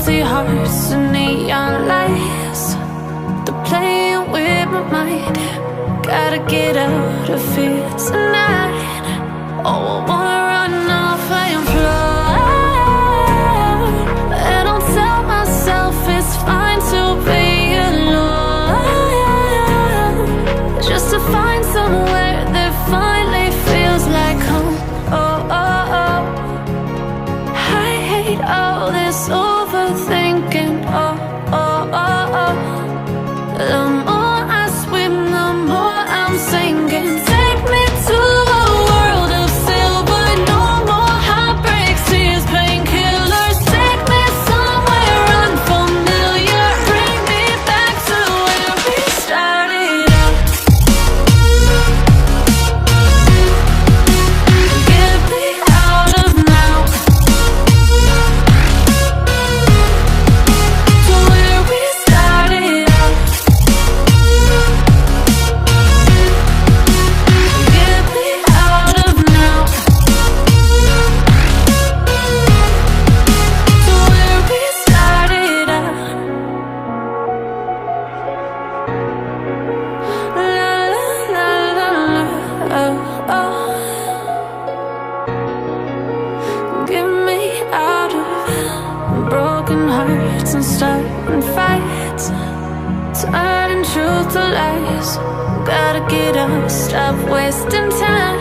empty hearts and neon lights. They're playing with my mind. Gotta get out of here tonight. Oh, I wanna run off and fly. And I'll tell myself it's fine to be alone, just to find somewhere that finally feels like home. Oh, oh, oh. I hate all this overthinking. Oh, oh, oh, oh. The more I swim, the more I'm sinking. Take me to a world of silver. No more heartbreaks, tears, painkillers. Take me somewhere unfamiliar. Bring me back to where we started out. Get me out of now, to where we started out. Get me out of now, to where we started out. La la la la la, oh, oh. Get me out of broken hearts and starting fights, turning truth to lies. Gotta get up, stop wasting time.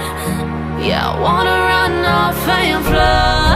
Yeah, I wanna run off and fly.